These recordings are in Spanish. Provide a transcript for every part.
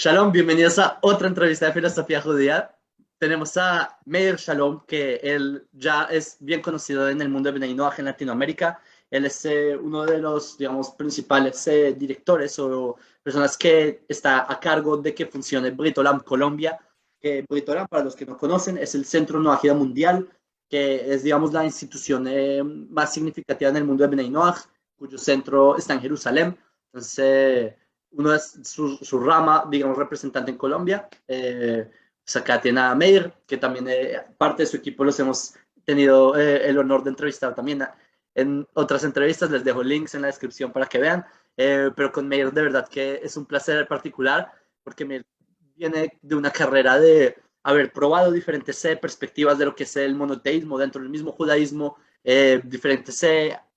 Shalom, bienvenidos a otra entrevista de filosofía judía. Tenemos a Meir Shalom, que él ya es bien conocido en el mundo de Bnei Noach en Latinoamérica. Él es uno de los, digamos, principales directores o personas que está a cargo de que funcione Brit Olam Colombia. Que Brit Olam, para los que no conocen, es el Centro Noachida Mundial, que es, digamos, la institución más significativa en el mundo de Bnei Noach, cuyo centro está en Jerusalén. Entonces, uno es su rama, digamos, representante en Colombia. Pues acá tiene a Meir, que también parte de su equipo los hemos tenido el honor de entrevistar también en otras entrevistas. Les dejo links en la descripción para que vean. Pero con Meir de verdad que es un placer particular porque Meir viene de una carrera de haber probado diferentes perspectivas de lo que es el monoteísmo dentro del mismo judaísmo, diferentes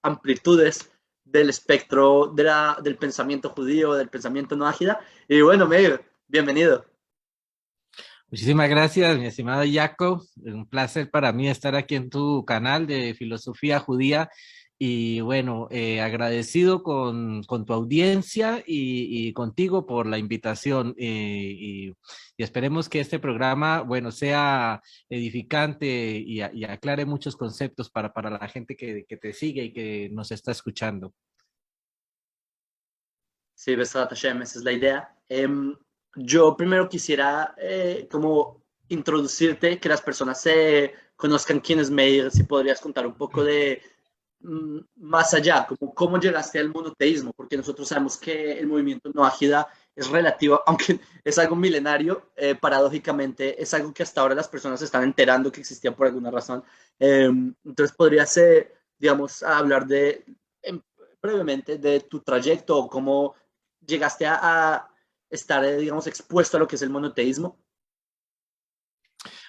amplitudes del espectro del pensamiento judío, del pensamiento no ágida. Y bueno, Meir, bienvenido. Muchísimas gracias, mi estimado Jacob. Es un placer para mí estar aquí en tu canal de filosofía judía. Y bueno, agradecido con tu audiencia y contigo por la invitación. Y esperemos que este programa, bueno, sea edificante y aclare muchos conceptos para la gente que te sigue y que nos está escuchando. Sí, Besrat Hashem, esa es la idea. Yo primero quisiera como introducirte, que las personas conozcan quién es Meir, si podrías contar un poco de más allá, como cómo llegaste al monoteísmo, porque nosotros sabemos que el movimiento no ágida es relativo, aunque es algo milenario, paradójicamente es algo que hasta ahora las personas se están enterando que existía por alguna razón. Entonces podrías, digamos, hablar em, brevemente de tu trayecto o cómo llegaste a estar, digamos, expuesto a lo que es el monoteísmo.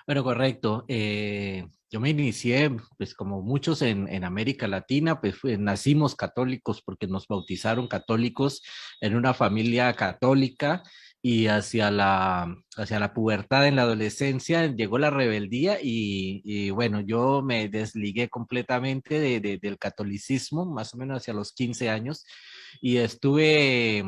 Bueno, correcto. Yo me inicié, pues como muchos en América Latina, pues nacimos católicos porque nos bautizaron católicos en una familia católica y hacia la pubertad en la adolescencia llegó la rebeldía y bueno, yo me desligué completamente del catolicismo, más o menos hacia los 15 años y estuve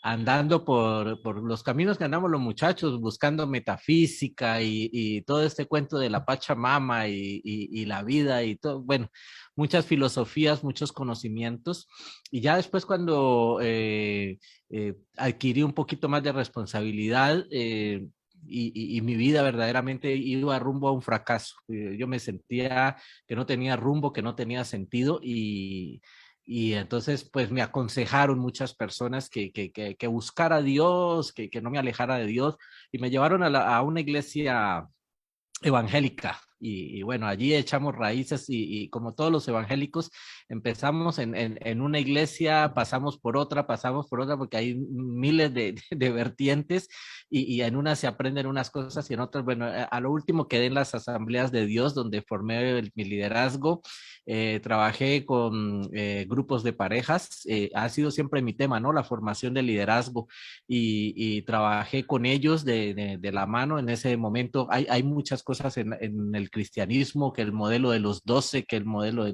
andando por los caminos que andamos los muchachos, buscando metafísica y todo este cuento de la Pachamama y la vida y todo, bueno, muchas filosofías, muchos conocimientos. Y ya después cuando adquirí un poquito más de responsabilidad, y mi vida verdaderamente iba rumbo a un fracaso. Yo me sentía que no tenía rumbo, que no tenía sentido y entonces, pues me aconsejaron muchas personas que buscara a Dios, que no me alejara de Dios, y me llevaron a una iglesia evangélica. Y bueno, allí echamos raíces y como todos los evangélicos, empezamos en una iglesia, pasamos por otra, porque hay miles de vertientes y en unas se aprenden unas cosas y en otras, bueno, a lo último quedé en las asambleas de Dios, donde formé mi liderazgo. Trabajé con grupos de parejas, ha sido siempre mi tema, ¿no? La formación de liderazgo y trabajé con ellos de la mano en ese momento. Hay muchas cosas en el cristianismo, que el modelo de los 12, que el modelo de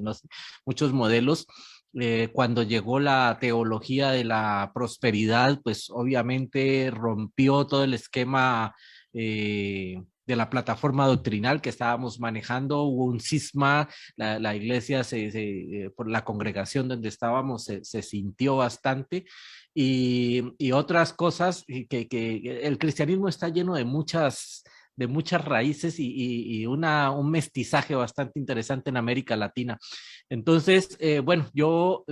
muchos modelos. Cuando llegó la teología de la prosperidad, pues obviamente rompió todo el esquema de la plataforma doctrinal que estábamos manejando. Hubo un cisma, la iglesia, por la congregación donde estábamos, se sintió bastante y otras cosas que el cristianismo está lleno de muchas raíces y un mestizaje bastante interesante en América Latina. Entonces, bueno, yo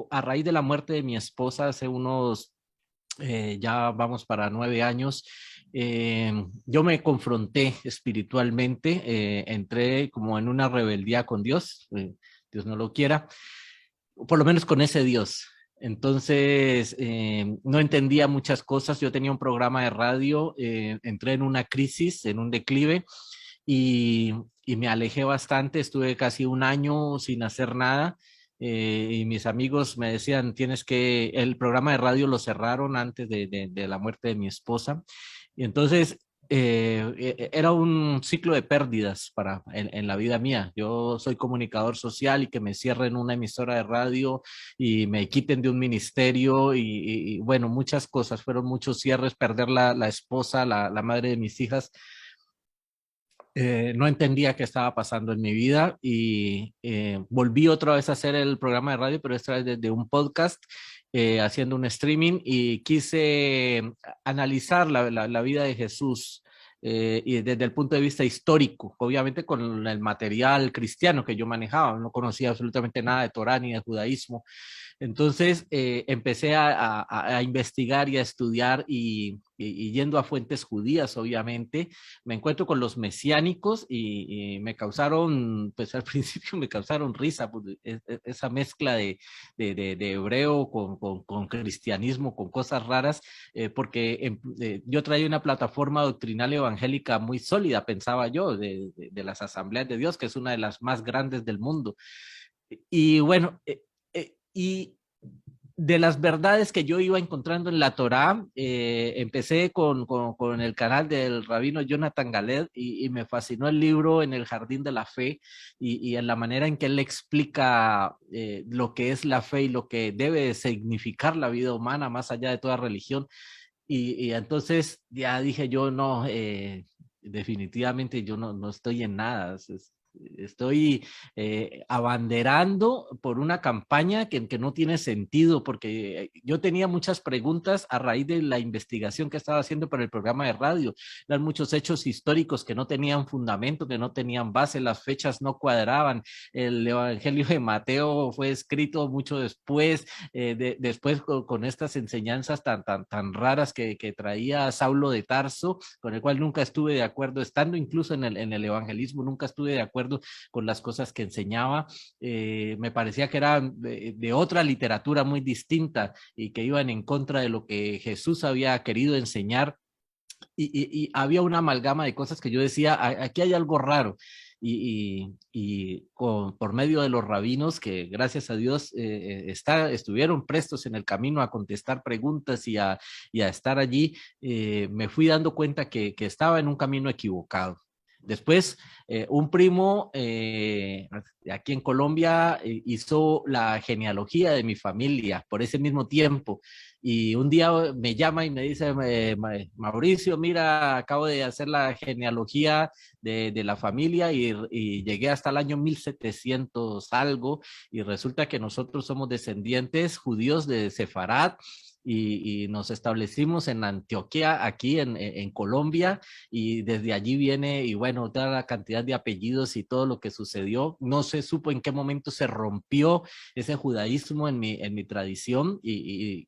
a raíz de la muerte de mi esposa hace unos, ya vamos para 9 años, yo me confronté espiritualmente, entré como en una rebeldía con Dios, Dios no lo quiera, por lo menos con ese Dios. Entonces, no entendía muchas cosas. Yo tenía un programa de radio, entré en una crisis, en un declive y me alejé bastante. Estuve casi un año sin hacer nada. Y mis amigos me decían, el programa de radio lo cerraron antes de la muerte de mi esposa. Y entonces Era un ciclo de pérdidas en la vida mía. Yo soy comunicador social y que me cierren una emisora de radio y me quiten de un ministerio bueno, muchas cosas, fueron muchos cierres, perder la esposa, la madre de mis hijas. No entendía qué estaba pasando en mi vida y volví otra vez a hacer el programa de radio, pero esta vez desde un podcast, haciendo un streaming y quise analizar la vida de Jesús y desde el punto de vista histórico, obviamente con el material cristiano que yo manejaba, no conocía absolutamente nada de Torá ni de judaísmo. Entonces empecé a investigar y a estudiar y yendo a fuentes judías, obviamente, me encuentro con los mesiánicos y me causaron, pues al principio me causaron risa, pues, esa mezcla de hebreo con cristianismo, con cosas raras, porque yo traía una plataforma doctrinal evangélica muy sólida, pensaba yo, de las asambleas de Dios, que es una de las más grandes del mundo. Y bueno, y de las verdades que yo iba encontrando en la Torá, empecé con el canal del rabino Jonathan Galed y me fascinó el libro En el Jardín de la Fe y en la manera en que él explica lo que es la fe y lo que debe significar la vida humana más allá de toda religión. Y entonces ya dije yo, no, definitivamente yo no estoy en nada. Estoy abanderando por una campaña que no tiene sentido, porque yo tenía muchas preguntas a raíz de la investigación que estaba haciendo para el programa de radio. Eran muchos hechos históricos que no tenían fundamento, que no tenían base, las fechas no cuadraban. El Evangelio de Mateo fue escrito mucho después, después con estas enseñanzas tan raras que traía Saulo de Tarso, con el cual nunca estuve de acuerdo, estando incluso en el evangelismo, nunca estuve de acuerdo con las cosas que enseñaba. Me parecía que eran de otra literatura muy distinta y que iban en contra de lo que Jesús había querido enseñar. Y había una amalgama de cosas que yo decía, aquí hay algo raro. Por medio de los rabinos que gracias a Dios estuvieron prestos en el camino a contestar preguntas y a estar allí, me fui dando cuenta que estaba en un camino equivocado. Después, un primo aquí en Colombia hizo la genealogía de mi familia por ese mismo tiempo. Y un día me llama y me dice, Mauricio, mira, acabo de hacer la genealogía de la familia y llegué hasta el año 1700 algo y resulta que nosotros somos descendientes judíos de Sefarad y nos establecimos en Antioquia, aquí en Colombia, y desde allí viene, y bueno, toda la cantidad de apellidos y todo lo que sucedió. No se supo en qué momento se rompió ese judaísmo en mi tradición y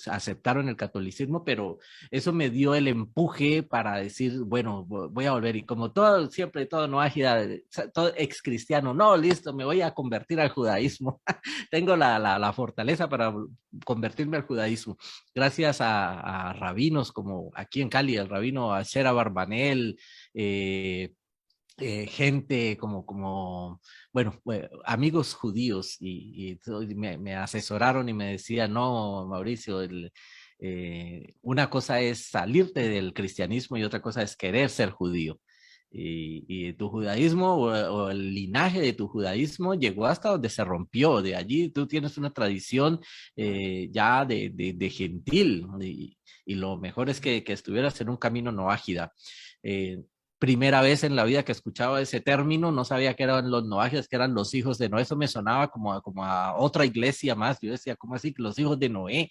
aceptaron el catolicismo, pero eso me dio el empuje para decir, bueno, voy a volver. Y como todo, siempre todo no ágida, todo ex cristiano, no, listo, me voy a convertir al judaísmo. Tengo la fortaleza para convertirme al judaísmo. Gracias a rabinos como aquí en Cali, el rabino Ashera Barbanel, gente bueno, amigos judíos y me asesoraron y me decían, no, Mauricio, una cosa es salirte del cristianismo y otra cosa es querer ser judío. Y tu judaísmo o el linaje de tu judaísmo llegó hasta donde se rompió. De allí tú tienes una tradición ya de gentil y lo mejor es que estuvieras en un camino no ágida. Primera vez en la vida que escuchaba ese término, no sabía que eran los noajes, que eran los hijos de Noé, eso me sonaba como a otra iglesia más, yo decía, ¿cómo así que los hijos de Noé?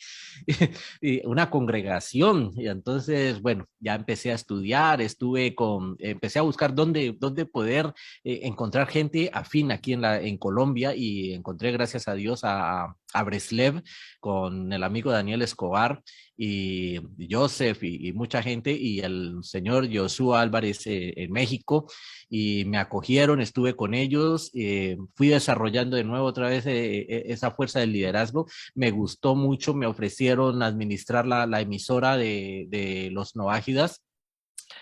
Y una congregación, y entonces, bueno, ya empecé a estudiar, empecé a buscar dónde poder encontrar gente afín aquí en Colombia y encontré, gracias a Dios, a Breslev con el amigo Daniel Escobar y Joseph y mucha gente y el señor Josué Álvarez en México y me acogieron, estuve con ellos, fui desarrollando de nuevo otra vez esa fuerza del liderazgo, me gustó mucho, me ofrecieron administrar la emisora de los Noágidas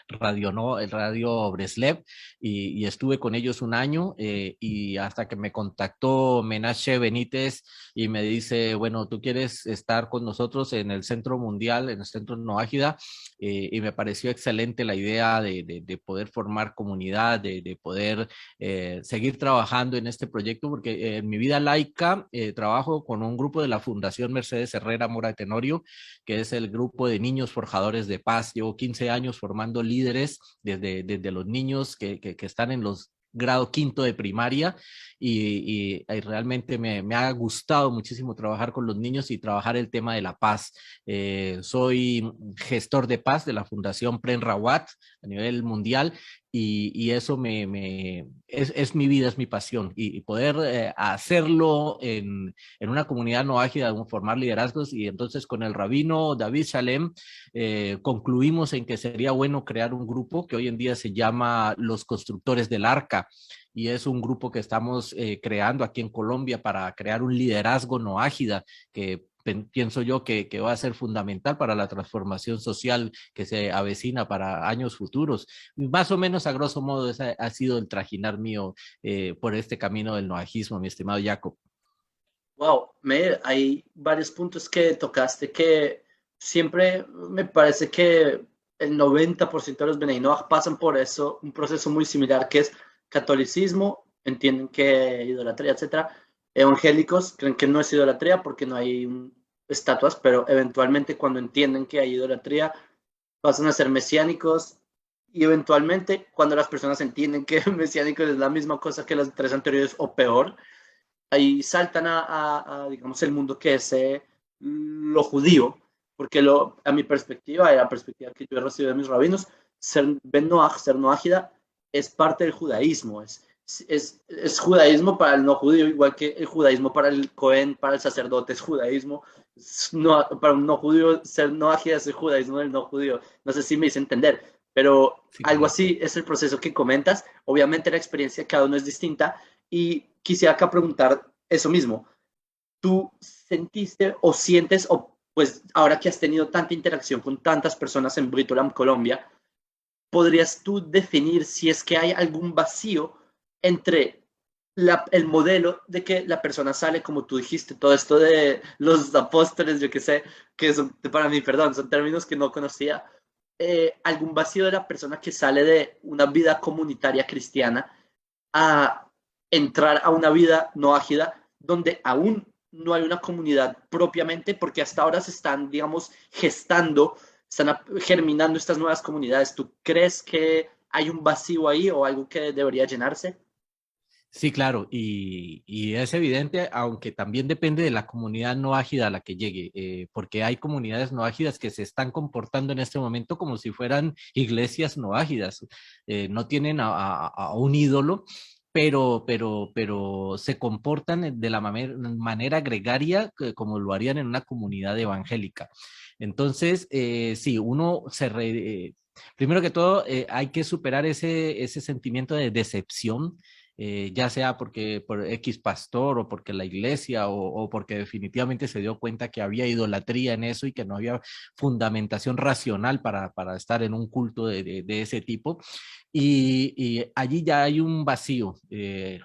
Radio, ¿no? El Radio Breslev, y estuve con ellos un año, y hasta que me contactó Menashe Benítez y me dice, bueno, tú quieres estar con nosotros en el Centro Mundial, en el Centro Noágida, y me pareció excelente la idea de poder formar comunidad, de poder seguir trabajando en este proyecto, porque en mi vida laica trabajo con un grupo de la Fundación Mercedes Herrera Mora Tenorio, que es el grupo de niños forjadores de paz. Llevo 15 años formando líderes desde los niños que están en los grado quinto de primaria, y realmente me ha gustado muchísimo trabajar con los niños y trabajar el tema de la paz. Soy gestor de paz de la Fundación Pren Rawat a nivel mundial, y eso es mi vida, es mi pasión, y poder hacerlo en una comunidad no ágida, formar liderazgos. Y entonces con el rabino David Shalem concluimos en que sería bueno crear un grupo que hoy en día se llama Los Constructores del Arca, y es un grupo que estamos creando aquí en Colombia para crear un liderazgo no ágida que pienso yo que va a ser fundamental para la transformación social que se avecina para años futuros. Más o menos, a grosso modo, ese ha sido el trajinar mío por este camino del noajismo, mi estimado Jacob. Wow, hay varios puntos que tocaste que siempre me parece que el 90% de los Bnei Noach pasan por eso, un proceso muy similar que es catolicismo, entienden que idolatría, etcétera. Evangélicos creen que no es idolatría porque no hay estatuas, pero eventualmente cuando entienden que hay idolatría pasan a ser mesiánicos, y eventualmente cuando las personas entienden que mesiánicos es la misma cosa que las tres anteriores o peor, ahí saltan digamos, el mundo que es lo judío, porque a mi perspectiva y a la perspectiva que yo he recibido de mis rabinos, ser Ben Noach, ser Noágida, es parte del judaísmo, es judaísmo para el no judío, igual que el judaísmo para el Cohen, para el sacerdote es judaísmo. No, para un no judío, ser Noágida es el judaísmo del no judío. No sé si me hice entender, pero Sí, algo correcto. así es el proceso que comentas. Obviamente la experiencia de cada uno es distinta, y quisiera acá preguntar eso mismo. ¿Tú sentiste o sientes, o pues ahora que has tenido tanta interacción con tantas personas en Britolam, Colombia, podrías tú definir si es que hay algún vacío entre el modelo de que la persona sale, como tú dijiste, todo esto de los apóstoles, yo que sé, que son, para mí, perdón, son términos que no conocía, algún vacío de la persona que sale de una vida comunitaria cristiana a entrar a una vida no ágida donde aún no hay una comunidad propiamente, porque hasta ahora se están, digamos, gestando, están germinando estas nuevas comunidades? ¿Tú crees que hay un vacío ahí o algo que debería llenarse? Sí, claro, y es evidente, aunque también depende de la comunidad no ágida a la que llegue, porque hay comunidades no ágidas que se están comportando en este momento como si fueran iglesias no ágidas. No tienen a un ídolo, pero se comportan de la manera gregaria como lo harían en una comunidad evangélica. Entonces, sí, primero que todo, hay que superar ese sentimiento de decepción, ya sea porque por X pastor o porque la iglesia o porque definitivamente se dio cuenta que había idolatría en eso y que no había fundamentación racional para estar en un culto de ese tipo. Y allí ya hay un vacío.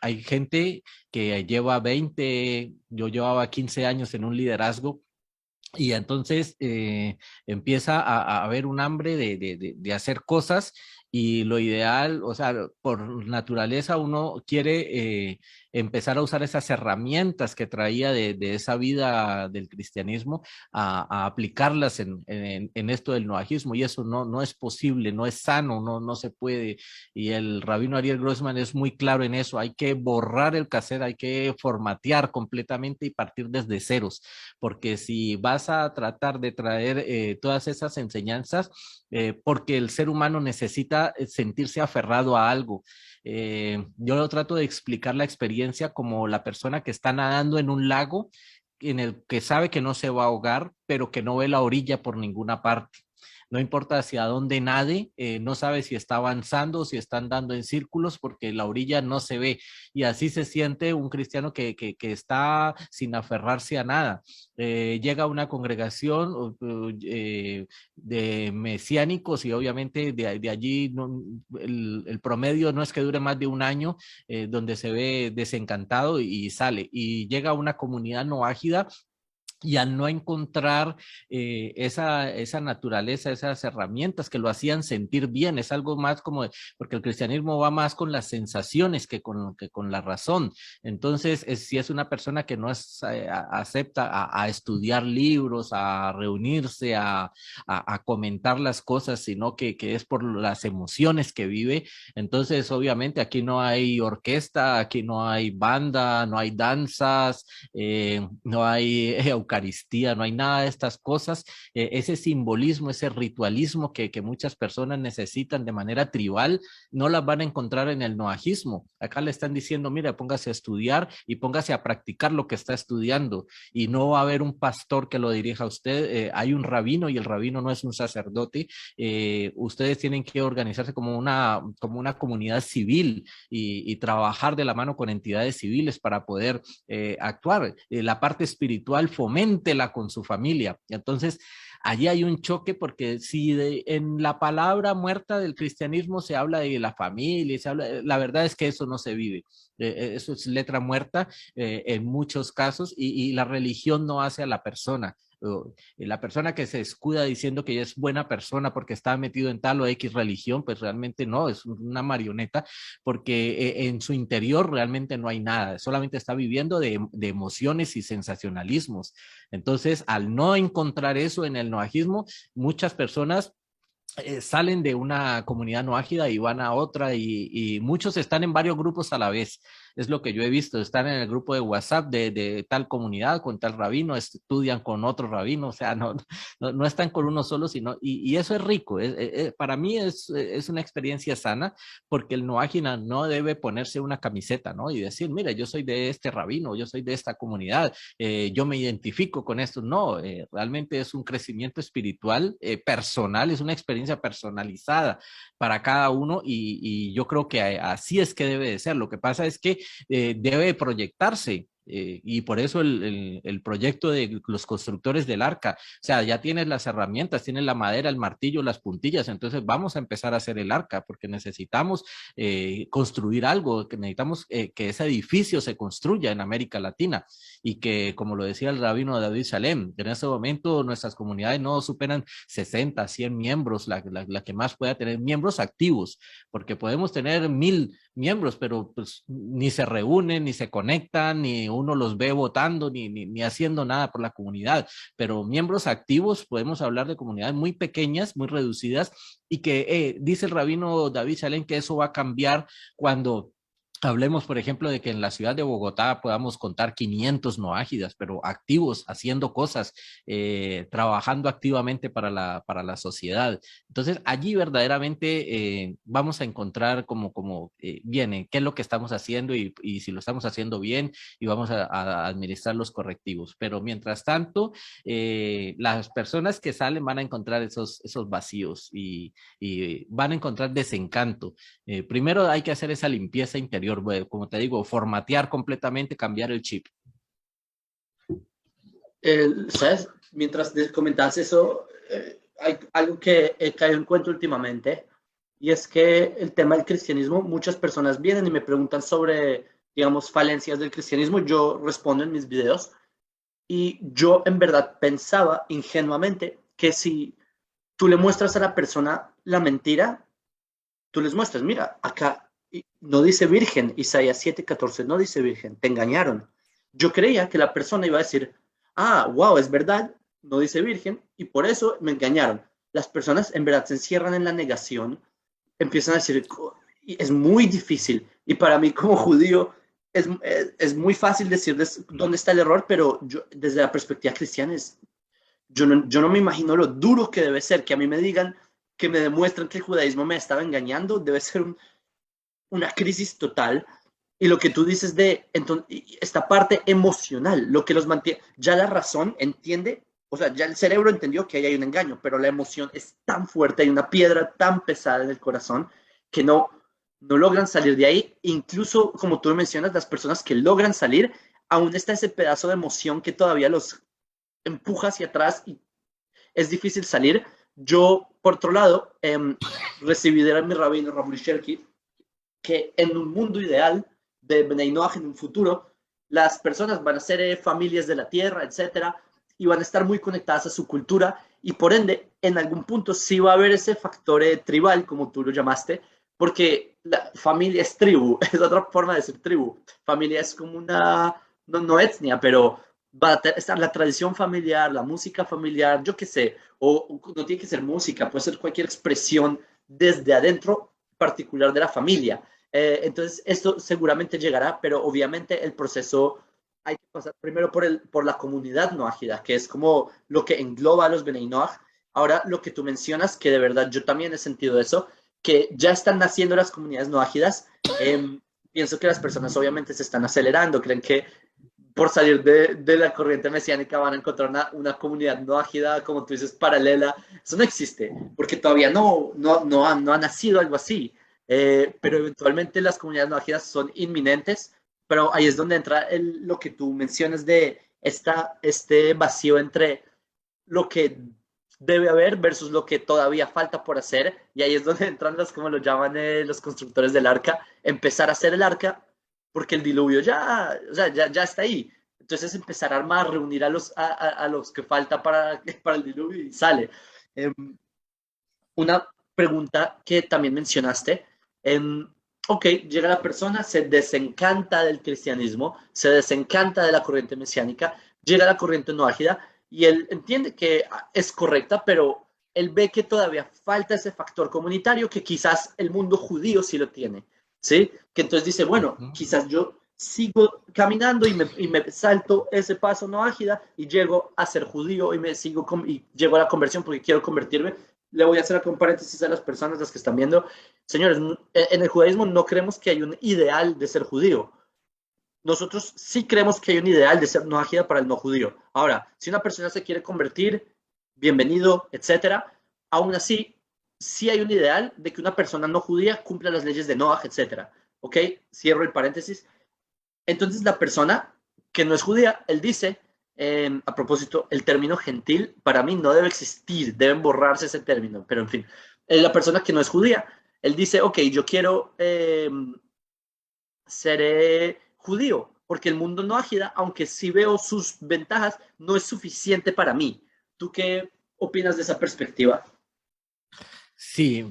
Hay gente que lleva 20, yo llevaba 15 años en un liderazgo, y entonces empieza a haber un hambre de hacer cosas, y lo ideal, o sea, por naturaleza uno quiere empezar a usar esas herramientas que traía de esa vida del cristianismo, a aplicarlas en esto del noajismo, y eso no es posible, no es sano, no se puede. Y el rabino Ariel Grossman es muy claro en eso: hay que borrar el cassette, hay que formatear completamente y partir desde ceros, porque si vas a tratar de traer todas esas enseñanzas, porque el ser humano necesita sentirse aferrado a algo. Yo lo trato de explicar la experiencia como la persona que está nadando en un lago en el que sabe que no se va a ahogar, pero que no ve la orilla por ninguna parte. no importa hacia dónde nade, no sabe si está avanzando o si está andando en círculos porque la orilla no se ve. Y así se siente un cristiano que está sin aferrarse a nada. Llega a una congregación de mesiánicos y obviamente de allí no, el promedio no es que dure más de un año, donde se ve desencantado y sale. Y llega a una comunidad no ágida y al no encontrar esa naturaleza, esas herramientas que lo hacían sentir bien, es algo más como, porque el cristianismo va más con las sensaciones que con la razón. Entonces, si es una persona que no acepta a estudiar libros, a reunirse, a comentar las cosas, sino que es por las emociones que vive, entonces obviamente aquí no hay orquesta, aquí no hay banda, no hay danzas, no hay Eucaristía, no hay nada de estas cosas, ese simbolismo, ese ritualismo que muchas personas necesitan de manera tribal, no las van a encontrar en el noajismo. Acá le están diciendo, mira, póngase a estudiar y póngase a practicar lo que está estudiando y no va a haber un pastor que lo dirija a usted, hay un rabino y el rabino no es un sacerdote, ustedes tienen que organizarse como una comunidad civil y trabajar de la mano con entidades civiles para poder actuar. La parte espiritual foméntela con su familia. Entonces, allí hay un choque porque si en la palabra muerta del cristianismo se habla de la familia, la verdad es que eso no se vive. Eso es letra muerta en muchos casos y la religión no hace a la persona. La persona que se escuda diciendo que ella es buena persona porque está metido en tal o X religión, pues realmente no, es una marioneta porque en su interior realmente no hay nada, solamente está viviendo de emociones y sensacionalismos. Entonces, al no encontrar eso en el noajismo, muchas personas salen de una comunidad no ágida y van a otra y muchos están en varios grupos a la vez. Es lo que yo he visto, están en el grupo de WhatsApp de tal comunidad con tal rabino, estudian con otro rabino, o sea, no están con uno solo, sino, y eso es rico. Para mí es una experiencia sana porque el no ágina no debe ponerse una camiseta, ¿no? Y decir, mira, yo soy de este rabino, yo soy de esta comunidad, yo me identifico con esto. No, realmente es un crecimiento espiritual personal, es una experiencia personalizada para cada uno y yo creo que así es que debe de ser. Lo que pasa es que debe proyectarse. Y por eso el proyecto de los constructores del arca, o sea, ya tienes las herramientas, tienes la madera, el martillo, las puntillas, entonces vamos a empezar a hacer el arca porque necesitamos construir algo, que necesitamos que ese edificio se construya en América Latina y que, como lo decía el rabino David Salem, en este momento nuestras comunidades no superan 60, 100 miembros, la que más pueda tener miembros activos, porque podemos tener 1000 miembros, pero pues ni se reúnen, ni se conectan, ni uno los ve votando, ni haciendo nada por la comunidad. Pero miembros activos, podemos hablar de comunidades muy pequeñas, muy reducidas, y que dice el rabino David Salem que eso va a cambiar cuando hablemos, por ejemplo, de que en la ciudad de Bogotá podamos contar 500 noágidas, pero activos, haciendo cosas, trabajando activamente para la sociedad. Entonces, allí verdaderamente vamos a encontrar como viene, qué es lo que estamos haciendo y si lo estamos haciendo bien y vamos a administrar los correctivos. Pero mientras tanto, las personas que salen van a encontrar esos vacíos y van a encontrar desencanto. Primero hay que hacer esa limpieza interior, como te digo, formatear completamente, cambiar el chip. ¿Sabes? Mientras comentas eso, hay algo que he caído en cuenta últimamente, y es que el tema del cristianismo, muchas personas vienen y me preguntan sobre, digamos, falencias del cristianismo, yo respondo en mis videos, y yo en verdad pensaba ingenuamente que si tú le muestras a la persona la mentira, tú les muestras, mira, acá no dice virgen, Isaías 7:14 no dice virgen, te engañaron. Yo creía que la persona iba a decir, ah, wow, es verdad, no dice virgen, y por eso me engañaron. Las personas en verdad se encierran en la negación, empiezan a decir, y es muy difícil, y para mí como judío es muy fácil decirles dónde está el error, pero yo, desde la perspectiva cristiana, yo no me imagino lo duro que debe ser que a mí me digan, que me demuestran que el judaísmo me estaba engañando, debe ser una crisis total. Y lo que tú dices de entonces, esta parte emocional, lo que los mantiene, ya la razón entiende o sea, ya el cerebro entendió que ahí hay un engaño, pero la emoción es tan fuerte, hay una piedra tan pesada en el corazón que no logran salir de ahí. Incluso, como tú mencionas, las personas que logran salir, aún está ese pedazo de emoción que todavía los empuja hacia atrás y es difícil salir. Yo, por otro lado, recibí de mi rabino, Rabbi Sherki, que en un mundo ideal de Bnei Noach en un futuro, las personas van a ser familias de la tierra, etcétera, y van a estar muy conectadas a su cultura, y por ende, en algún punto sí va a haber ese factor tribal, como tú lo llamaste, porque la familia es tribu, es otra forma de ser tribu. Familia es como una, no etnia, pero va a estar la tradición familiar, la música familiar, yo qué sé, o no tiene que ser música, puede ser cualquier expresión desde adentro particular de la familia. Entonces, esto seguramente llegará, pero obviamente el proceso hay que pasar primero por la comunidad noágida, que es como lo que engloba a los Bnei Noach. Ahora, lo que tú mencionas, que de verdad yo también he sentido eso, que ya están naciendo las comunidades noágidas. Pienso que las personas obviamente se están acelerando, creen que por salir de la corriente mesiánica van a encontrar una comunidad noágida, como tú dices, paralela. Eso no existe, porque todavía no ha nacido algo así. Pero eventualmente las comunidades noágidas son inminentes, pero ahí es donde entra lo que tú mencionas de este vacío entre lo que debe haber versus lo que todavía falta por hacer, y ahí es donde entran como lo llaman los constructores del arca, empezar a hacer el arca, porque el diluvio ya, o sea, ya está ahí. Entonces empezar a armar, reunir a los que falta para el diluvio y sale. Eh, una pregunta que también mencionaste. Ok, llega la persona, se desencanta del cristianismo, se desencanta de la corriente mesiánica, llega a la corriente noágida y él entiende que es correcta, pero él ve que todavía falta ese factor comunitario que quizás el mundo judío sí lo tiene, ¿sí? Que entonces dice, bueno, quizás yo sigo caminando y me salto ese paso noágida y llego a ser judío y llego a la conversión porque quiero convertirme. Le voy a hacer un paréntesis a las personas, las que están viendo. Señores, en el judaísmo no creemos que hay un ideal de ser judío. Nosotros sí creemos que hay un ideal de ser noágida para el no judío. Ahora, si una persona se quiere convertir, bienvenido, etcétera. Aún así, sí hay un ideal de que una persona no judía cumpla las leyes de Noaj, etcétera. ¿Ok? Cierro el paréntesis. Entonces, la persona que no es judía, él dice, a propósito, el término gentil para mí no debe existir, deben borrarse ese término, pero en fin, la persona que no es judía, él dice, ok, yo quiero ser judío, porque el mundo no ágida, aunque sí veo sus ventajas, no es suficiente para mí. ¿Tú qué opinas de esa perspectiva? Sí,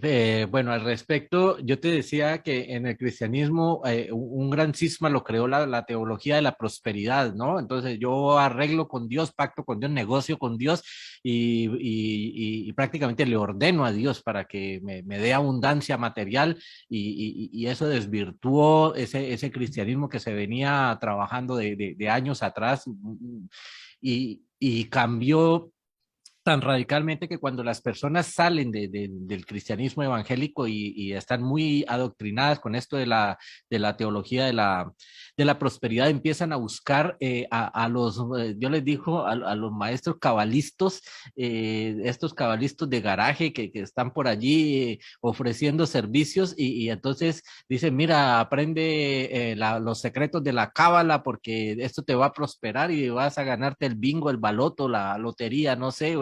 bueno, al respecto, yo te decía que en el cristianismo un gran cisma lo creó la teología de la prosperidad, ¿no? Entonces yo arreglo con Dios, pacto con Dios, negocio con Dios y prácticamente le ordeno a Dios para que me dé abundancia material y eso desvirtuó ese cristianismo que se venía trabajando de años atrás y cambió tan radicalmente que cuando las personas salen del cristianismo evangélico y están muy adoctrinadas con esto de la teología de la prosperidad, empiezan a buscar a los, yo les digo, a los maestros cabalistas, estos cabalistas de garaje que están por allí ofreciendo servicios y entonces dicen, mira, aprende los secretos de la cábala porque esto te va a prosperar y vas a ganarte el bingo, el baloto, la lotería, no sé,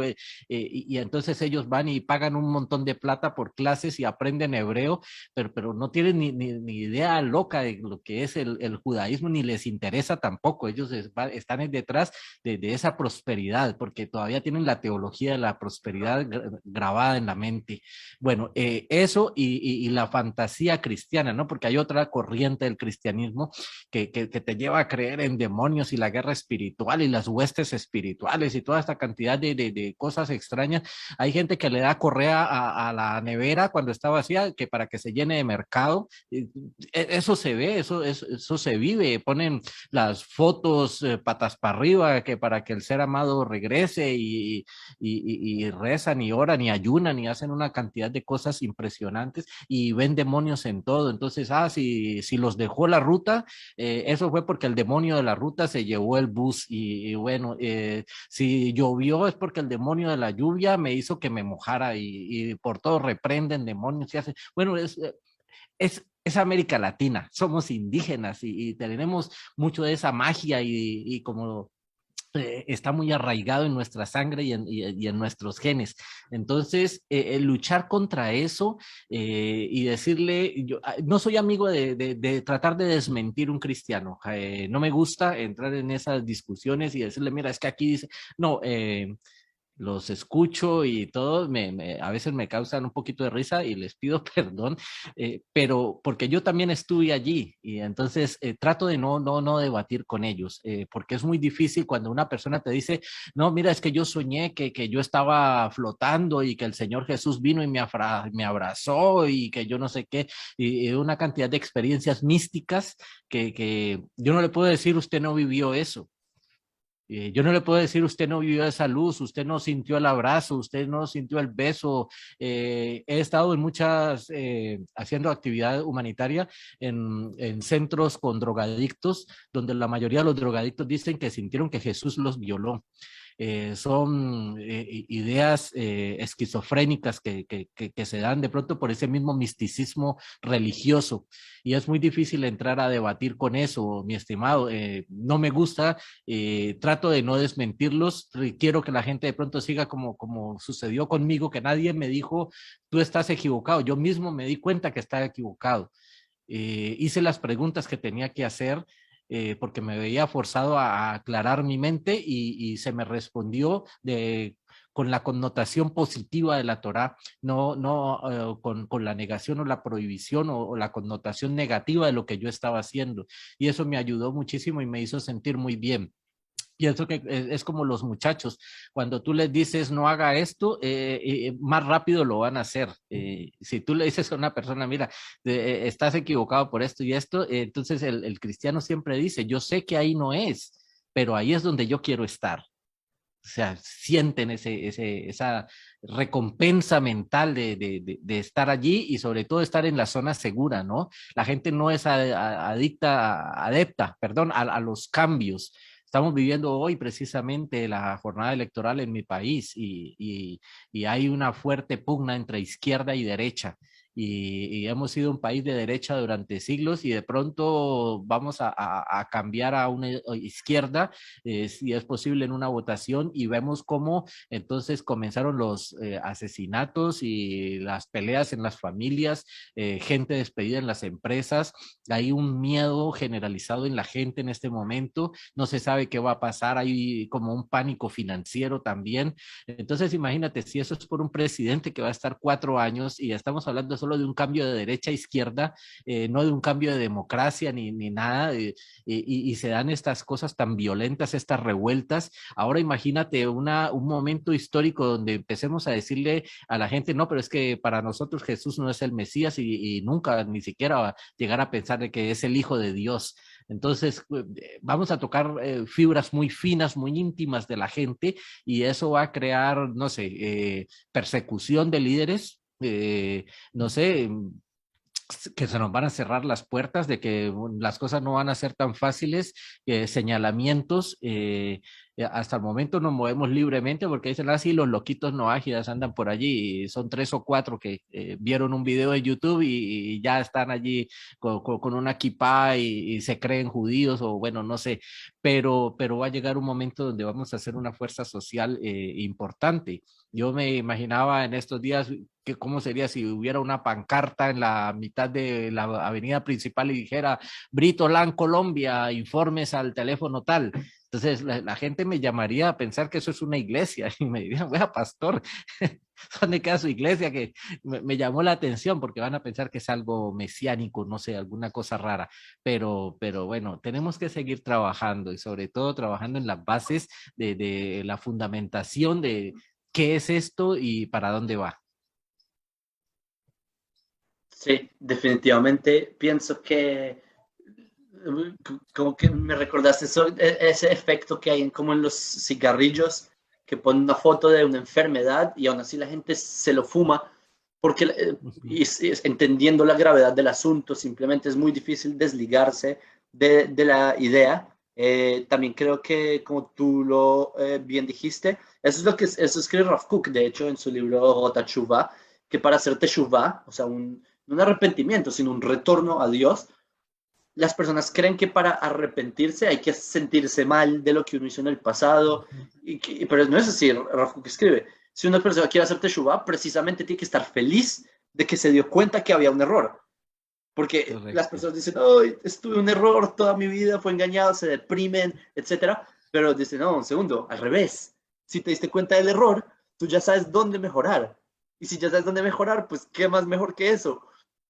y entonces ellos van y pagan un montón de plata por clases y aprenden hebreo, pero no tienen ni idea loca de lo que es el judaísmo, ni les interesa tampoco. Ellos están detrás de esa prosperidad, porque todavía tienen la teología de la prosperidad grabada en la mente. Bueno, eso y la fantasía cristiana, ¿no? Porque hay otra corriente del cristianismo que te lleva a creer en demonios y la guerra espiritual y las huestes espirituales y toda esta cantidad de cosas extrañas. Hay gente que le da correa a la nevera cuando está vacía, que para que se llene de mercado. Eso se ve, eso se vive. Ponen las fotos patas para arriba, que para que el ser amado regrese y rezan y oran y ayunan y hacen una cantidad de cosas impresionantes y ven demonios en todo. Entonces, si los dejó la ruta, eso fue porque el demonio de la ruta se llevó el bus y bueno, si llovió es porque el demonio de la lluvia me hizo que me mojara y por todo reprenden demonios y hace, bueno, es América Latina, somos indígenas y tenemos mucho de esa magia y como está muy arraigado en nuestra sangre y en nuestros genes. Entonces, luchar contra eso y decirle, yo no soy amigo de tratar de desmentir un cristiano. No me gusta entrar en esas discusiones y decirle, mira, es que aquí dice, no, los escucho y todos a veces me causan un poquito de risa y les pido perdón, pero porque yo también estuve allí y entonces trato de no debatir con ellos, porque es muy difícil cuando una persona te dice, no, mira, es que yo soñé que yo estaba flotando y que el Señor Jesús vino y me abrazó y que yo no sé qué, y una cantidad de experiencias místicas que yo no le puedo decir, usted no vivió eso. Yo no le puedo decir, usted no vivió esa luz, usted no sintió el abrazo, usted no sintió el beso. He estado en muchas, haciendo actividad humanitaria en centros con drogadictos, donde la mayoría de los drogadictos dicen que sintieron que Jesús los violó. Son ideas esquizofrénicas que se dan de pronto por ese mismo misticismo religioso. Y es muy difícil entrar a debatir con eso, mi estimado. No me gusta, trato de no desmentirlos. Quiero que la gente de pronto siga como sucedió conmigo, que nadie me dijo, tú estás equivocado. Yo mismo me di cuenta que estaba equivocado. Hice las preguntas que tenía que hacer porque me veía forzado a aclarar mi mente y se me respondió con la connotación positiva de la Torá, no con la negación o la prohibición o la connotación negativa de lo que yo estaba haciendo. Y eso me ayudó muchísimo y me hizo sentir muy bien. Pienso que es como los muchachos, cuando tú les dices no haga esto, más rápido lo van a hacer. Si tú le dices a una persona, mira, estás equivocado por esto y esto, entonces el cristiano siempre dice, yo sé que ahí no es, pero ahí es donde yo quiero estar. O sea, sienten esa recompensa mental de estar allí y sobre todo estar en la zona segura, ¿no? La gente no es adepta, perdón, a los cambios. Estamos viviendo hoy precisamente la jornada electoral en mi país y hay una fuerte pugna entre izquierda y derecha. Y hemos sido un país de derecha durante siglos y de pronto vamos a cambiar a una izquierda, si es posible, en una votación y vemos cómo entonces comenzaron los asesinatos y las peleas en las familias, gente despedida en las empresas. Hay un miedo generalizado en la gente en este momento, no se sabe qué va a pasar, hay como un pánico financiero también. Entonces imagínate, si eso es por un presidente que va a estar 4 años y estamos hablando solo de un cambio de derecha a izquierda, no de un cambio de democracia ni nada, y se dan estas cosas tan violentas, estas revueltas. Ahora imagínate un momento histórico donde empecemos a decirle a la gente, no, pero es que para nosotros Jesús no es el Mesías y nunca ni siquiera va a llegar a pensar de que es el Hijo de Dios. Entonces, vamos a tocar fibras muy finas, muy íntimas de la gente y eso va a crear, no sé, persecución de líderes, no sé, que se nos van a cerrar las puertas, de que las cosas no van a ser tan fáciles, señalamientos. Hasta el momento nos movemos libremente porque dicen así, los loquitos no ágiles andan por allí y son 3 o 4 que vieron un video de YouTube y ya están allí con una kipá y se creen judíos o bueno, no sé, pero va a llegar un momento donde vamos a hacer una fuerza social importante. Yo me imaginaba en estos días que cómo sería si hubiera una pancarta en la mitad de la avenida principal y dijera Brito Lan Colombia, informes al teléfono tal. Entonces la gente me llamaría a pensar que eso es una iglesia y me dirían, vea, pastor, ¿dónde queda su iglesia? Que me llamó la atención porque van a pensar que es algo mesiánico, no sé, alguna cosa rara. Pero bueno, tenemos que seguir trabajando y sobre todo trabajando en las bases de la fundamentación qué es esto y para dónde va. Sí, definitivamente pienso que como que me recordaste eso, ese efecto que hay como en los cigarrillos, que ponen una foto de una enfermedad y aún así la gente se lo fuma, porque Ujú. y entendiendo la gravedad del asunto, simplemente es muy difícil desligarse de la idea. También creo que, como tú lo bien dijiste, eso es lo que eso escribe Rav Kook, de hecho, en su libro Rota Tshuva, que para hacer teshuvah, o sea, no un arrepentimiento, sino un retorno a Dios, las personas creen que para arrepentirse hay que sentirse mal de lo que uno hizo en el pasado, pero no es así, Rafa que escribe. Si una persona quiere hacer teshuva, precisamente tiene que estar feliz de que se dio cuenta que había un error. Porque las Correcto. personas dicen, oh, estuve un error toda mi vida, fue engañado, se deprimen, etcétera. Pero dicen, no, un segundo, al revés. Si te diste cuenta del error, tú ya sabes dónde mejorar. Y si ya sabes dónde mejorar, pues qué más mejor que eso.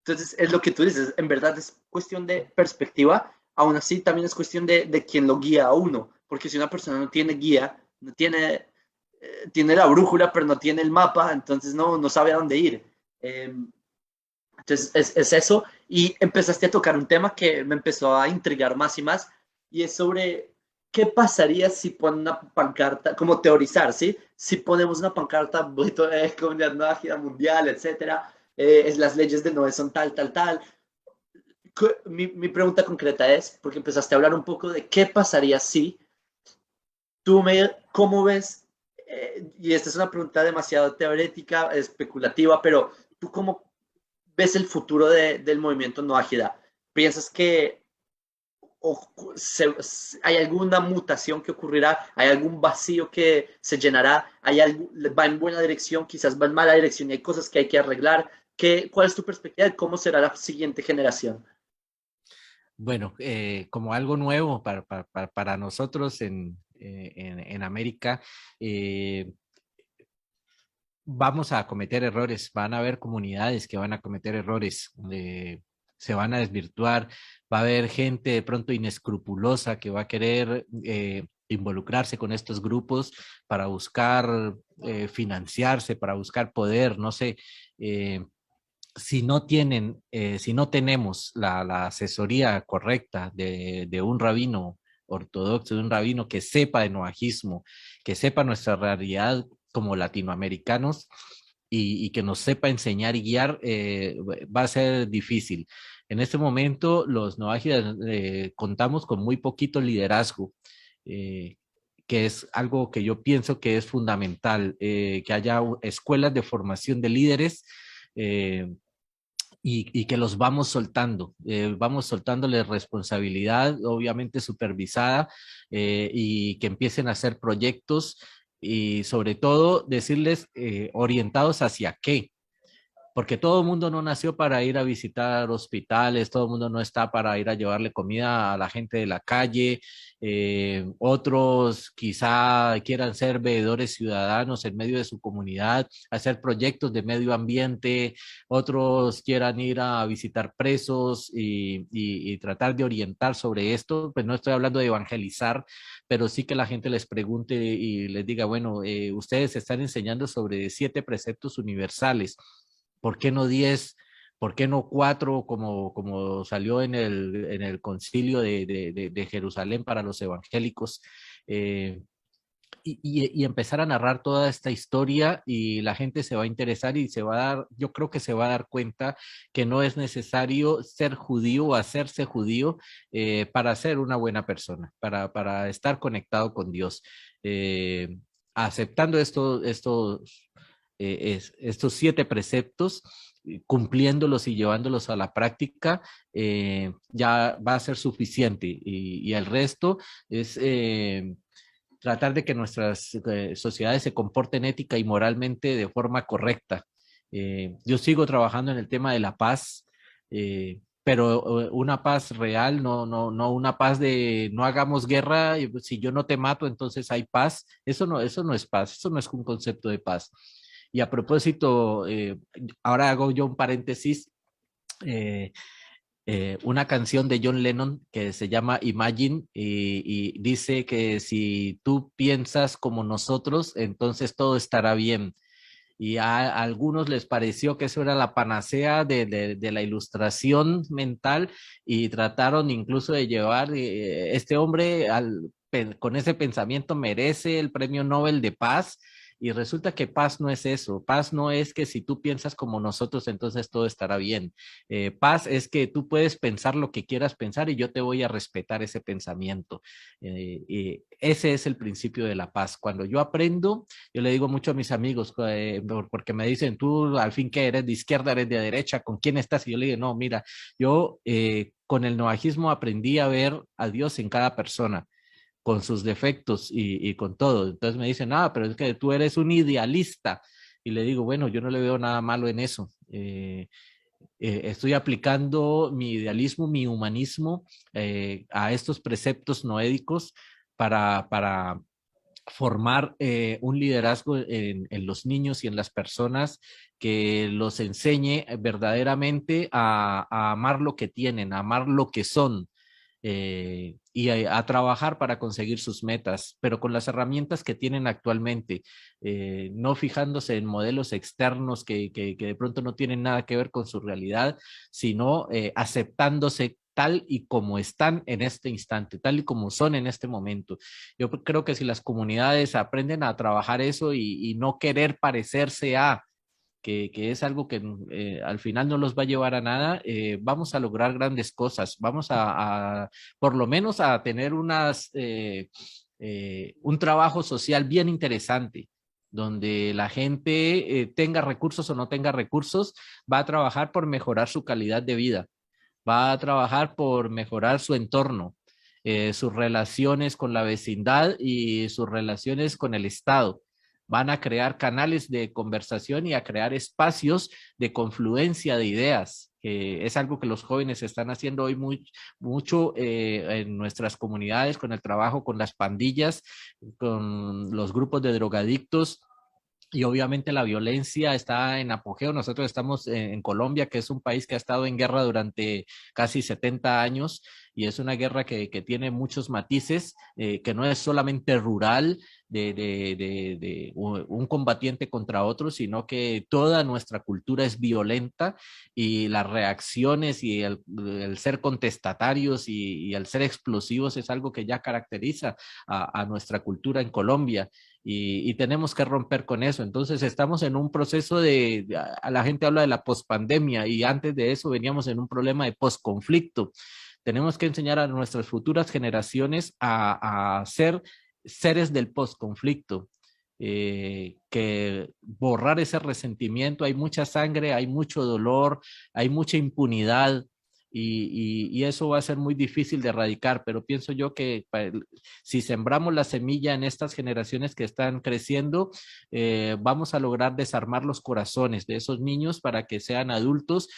Entonces, es lo que tú dices, en verdad es cuestión de perspectiva, aún así también es cuestión de quién lo guía a uno, porque si una persona no tiene guía, no tiene, tiene la brújula, pero no tiene el mapa, entonces no sabe a dónde ir. Entonces, es eso. Y empezaste a tocar un tema que me empezó a intrigar más y más, y es sobre qué pasaría si ponen una pancarta, como teorizar, ¿sí? Si ponemos una pancarta, comunidad no ágida mundial, etcétera, es las leyes de Noé son tal, tal, tal. Mi pregunta concreta es, porque empezaste a hablar un poco de qué pasaría si ¿cómo ves? Y esta es una pregunta demasiado teórica, especulativa, pero ¿tú cómo ves el futuro del movimiento no ágida? ¿Piensas que hay alguna mutación que ocurrirá? ¿Hay algún vacío que se llenará? ¿Va en buena dirección? Quizás va en mala dirección y hay cosas que hay que arreglar. ¿Cuál es tu perspectiva de cómo será la siguiente generación? Bueno, como algo nuevo para nosotros en América, eh, vamos a cometer errores, van a haber comunidades que van a cometer errores, se van a desvirtuar, va a haber gente de pronto inescrupulosa que va a querer involucrarse con estos grupos para buscar financiarse, para buscar poder, no sé. Si no tienen, si no tenemos la asesoría correcta de un rabino ortodoxo, de un rabino que sepa de noajismo, que sepa nuestra realidad como latinoamericanos y que nos sepa enseñar y guiar, va a ser difícil. En este momento, los noajidas contamos con muy poquito liderazgo. Eh, que es algo que yo pienso que es fundamental, que haya escuelas de formación de líderes y que los vamos soltándoles responsabilidad, obviamente supervisada, y que empiecen a hacer proyectos y sobre todo decirles orientados hacia qué, porque todo el mundo no nació para ir a visitar hospitales, todo el mundo no está para ir a llevarle comida a la gente de la calle, otros quizá quieran ser veedores ciudadanos en medio de su comunidad, hacer proyectos de medio ambiente, otros quieran ir a visitar presos y tratar de orientar sobre esto, pues no estoy hablando de evangelizar, pero sí que la gente les pregunte y les diga, bueno, ustedes están enseñando sobre 7 preceptos universales. ¿Por qué no 10? ¿Por qué no 4 como salió en el concilio de Jerusalén para los evangélicos? Eh, y empezar a narrar toda esta historia y la gente se va a interesar y se va a dar, yo creo que se va a dar cuenta que no es necesario ser judío o hacerse judío para ser una buena persona, para estar conectado con Dios. Eh, aceptando estos 7 preceptos, cumpliéndolos y llevándolos a la práctica, ya va a ser suficiente y el resto es tratar de que nuestras sociedades se comporten ética y moralmente de forma correcta. Yo sigo trabajando en el tema de la paz, pero una paz real, no una paz de no hagamos guerra, y si yo no te mato, entonces hay paz. Eso no es paz, eso no es un concepto de paz. Y a propósito, ahora hago yo un paréntesis. eh, una canción de John Lennon que se llama Imagine y dice que si tú piensas como nosotros, entonces todo estará bien. Y a algunos les pareció que eso era la panacea de la ilustración mental y trataron incluso de llevar este hombre con ese pensamiento merece el premio Nobel de Paz. Y resulta que paz no es eso. Paz no es que si tú piensas como nosotros, entonces todo estará bien. Paz es que tú puedes pensar lo que quieras pensar y yo te voy a respetar ese pensamiento. Y ese es el principio de la paz. Cuando yo aprendo, yo le digo mucho a mis amigos, porque me dicen, tú al fin que eres de izquierda, eres de derecha, ¿con quién estás? Y yo le digo, no, mira, yo con el noajismo aprendí a ver a Dios en cada persona, con sus defectos y con todo. Entonces me dicen, ah, pero es que tú eres un idealista. Y le digo, bueno, yo no le veo nada malo en eso. Estoy aplicando mi idealismo, mi humanismo a estos preceptos noédicos para formar un liderazgo en los niños y en las personas que los enseñe verdaderamente a amar lo que tienen, a amar lo que son y a trabajar para conseguir sus metas, pero con las herramientas que tienen actualmente, no fijándose en modelos externos que de pronto no tienen nada que ver con su realidad, sino aceptándose tal y como están en este instante, tal y como son en este momento. Yo creo que si las comunidades aprenden a trabajar eso y no querer parecerse a, que es algo que al final no los va a llevar a nada, vamos a lograr grandes cosas, vamos por lo menos a tener un trabajo social bien interesante donde la gente tenga recursos o no tenga recursos, va a trabajar por mejorar su calidad de vida, va a trabajar por mejorar su entorno, sus relaciones con la vecindad y sus relaciones con el Estado. Van a crear canales de conversación y a crear espacios de confluencia de ideas, que es algo que los jóvenes están haciendo hoy mucho en nuestras comunidades, con el trabajo con las pandillas, con los grupos de drogadictos, y obviamente la violencia está en apogeo. Nosotros estamos en Colombia, que es un país que ha estado en guerra durante casi 70 años y es una guerra que tiene muchos matices, que no es solamente rural de un combatiente contra otro, sino que toda nuestra cultura es violenta y las reacciones y el ser contestatarios y el ser explosivos es algo que ya caracteriza a nuestra cultura en Colombia y tenemos que romper con eso. Entonces estamos en un proceso a la gente habla de la pospandemia y antes de eso veníamos en un problema de posconflicto. Tenemos que enseñar a nuestras futuras generaciones a ser seres del posconflicto, que borrar ese resentimiento, hay mucha sangre, hay mucho dolor, hay mucha impunidad. Y eso va a ser muy difícil de erradicar, pero pienso yo que si sembramos la semilla en estas generaciones que están creciendo, vamos a lograr desarmar los corazones de esos niños para que sean adultos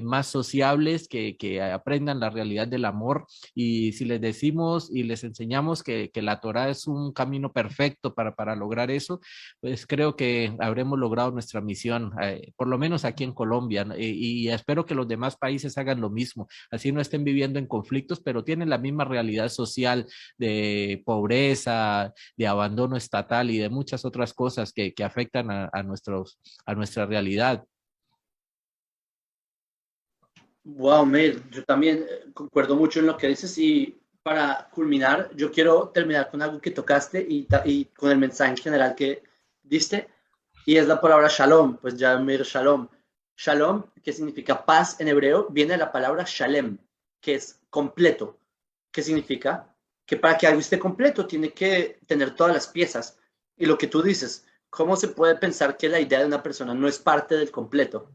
más sociables, que aprendan la realidad del amor. Y si les decimos y les enseñamos que la Torah es un camino perfecto para lograr eso, pues creo que habremos logrado nuestra misión, por lo menos aquí en Colombia, ¿no? Y espero que los demás países hagan lo mismo, así no estén viviendo en conflictos, pero tienen la misma realidad social de pobreza, de abandono estatal y de muchas otras cosas que afectan a nuestra realidad. Wow, Mel, yo también concuerdo mucho en lo que dices y para culminar, yo quiero terminar con algo que tocaste y con el mensaje en general que diste y es la palabra shalom, pues ya Mir shalom. Shalom, que significa paz en hebreo, viene de la palabra shalem, que es completo, que significa que para que algo esté completo tiene que tener todas las piezas. Y lo que tú dices, ¿cómo se puede pensar que la idea de una persona no es parte del completo?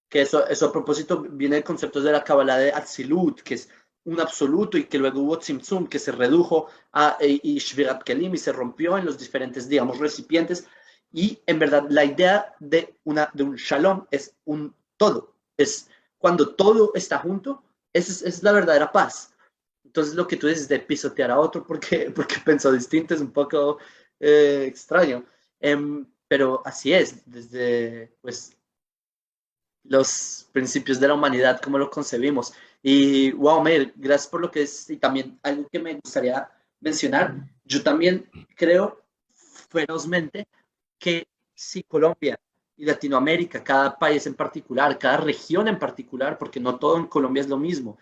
Que eso a propósito viene de conceptos de la Kabbalah de Atzilut, que es un absoluto y que luego hubo Tzimtzum, que se redujo y Shvirat Kelim y se rompió en los diferentes, digamos, recipientes. Y en verdad la idea de un shalom es un todo, es cuando todo está junto, es la verdadera paz. Entonces lo que tú dices de pisotear a otro porque pensó distinto es un poco extraño. Pero así es, desde pues los principios de la humanidad, como lo concebimos. Y wow, Meir, gracias por lo que es, y también algo que me gustaría mencionar, yo también creo ferozmente que si Colombia y Latinoamérica, cada país en particular, cada región en particular, porque no todo en Colombia es lo mismo,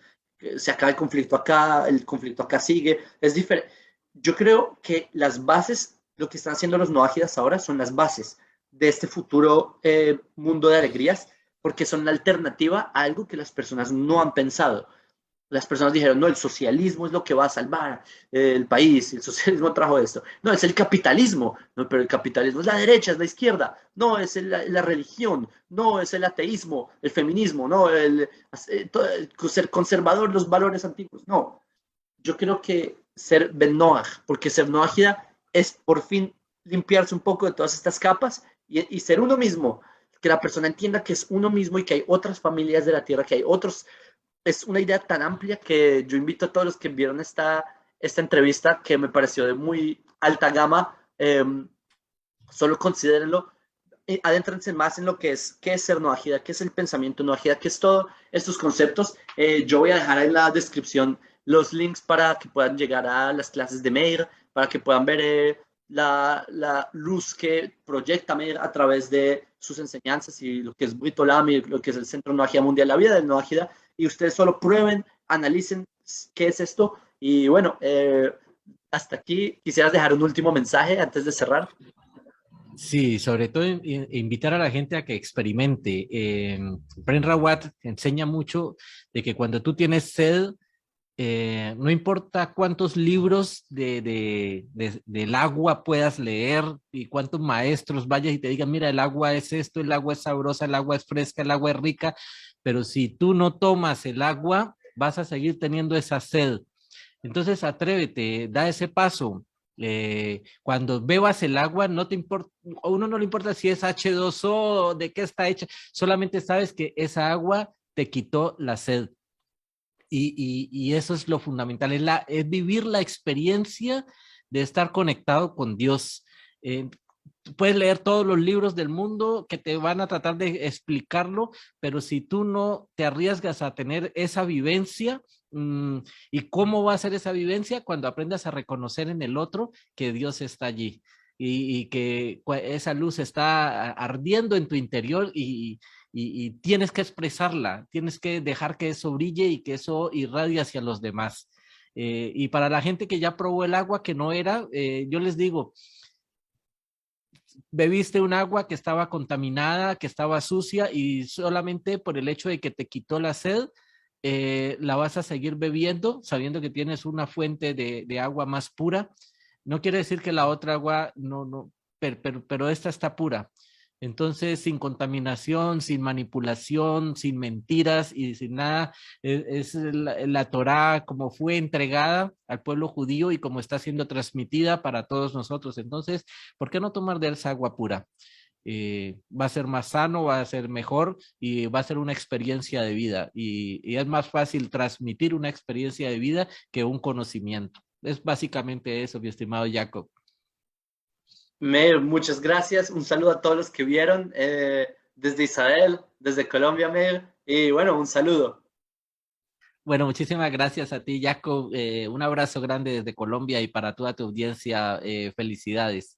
se acaba el conflicto acá sigue, es diferente. Yo creo que las bases, lo que están haciendo los no ágidas ahora son las bases de este futuro mundo de alegrías, porque son la alternativa a algo que las personas no han pensado. Las personas dijeron, no, el socialismo es lo que va a salvar el país, el socialismo trajo esto. No, es el capitalismo, no, pero el capitalismo es la derecha, es la izquierda, no, es la religión, no, es el ateísmo, el feminismo, no, ser conservador, los valores antiguos, no. Yo creo que ser Ben Noach, porque ser Noachida es por fin limpiarse un poco de todas estas capas y ser uno mismo, que la persona entienda que es uno mismo y que hay otras familias de la tierra, que hay otros, es una idea tan amplia que yo invito a todos los que vieron esta entrevista que me pareció de muy alta gama, solo considérenlo, adéntrense más en lo que es qué es ser noágida, qué es el pensamiento noágida, qué es todos estos conceptos. Yo voy a dejar en la descripción los links para que puedan llegar a las clases de Meir, para que puedan ver la luz que proyecta Meir a través de sus enseñanzas y lo que es Brit Olam y lo que es el Centro Noagia Mundial, la vida del Noágida, y ustedes solo prueben, analicen qué es esto. Y bueno, hasta aquí quisieras dejar un último mensaje antes de cerrar. Sí, sobre todo invitar a la gente a que experimente. Bren Rawat enseña mucho de que cuando tú tienes sed, no importa cuántos libros del agua puedas leer y cuántos maestros vayas y te digan, mira, el agua es esto, el agua es sabrosa, el agua es fresca, el agua es rica, pero si tú no tomas el agua, vas a seguir teniendo esa sed. Entonces, atrévete, da ese paso. Cuando bebas el agua, no te importa, a uno no le importa si es H2O, de qué está hecha, solamente sabes que esa agua te quitó la sed. Y eso es lo fundamental, es vivir la experiencia de estar conectado con Dios. Eh, Puedes leer todos los libros del mundo que te van a tratar de explicarlo, pero si tú no te arriesgas a tener esa vivencia, ¿y cómo va a ser esa vivencia? Cuando aprendas a reconocer en el otro que Dios está allí y que esa luz está ardiendo en tu interior y tienes que expresarla, tienes que dejar que eso brille y que eso irradie hacia los demás. Y para la gente que ya probó el agua que no era, yo les digo, bebiste un agua que estaba contaminada, que estaba sucia y solamente por el hecho de que te quitó la sed, la vas a seguir bebiendo sabiendo que tienes una fuente de agua más pura. No quiere decir que la otra agua no, pero esta está pura. Entonces, sin contaminación, sin manipulación, sin mentiras y sin nada, es la Torá como fue entregada al pueblo judío y como está siendo transmitida para todos nosotros. Entonces, ¿por qué no tomar de esa agua pura? Va a ser más sano, va a ser mejor y va a ser una experiencia de vida. Y es más fácil transmitir una experiencia de vida que un conocimiento. Es básicamente eso, mi estimado Jacob. Meir, muchas gracias. Un saludo a todos los que vieron desde Israel, desde Colombia, Meir. Y bueno, un saludo. Bueno, muchísimas gracias a ti, Jacob. Un abrazo grande desde Colombia y para toda tu audiencia, felicidades.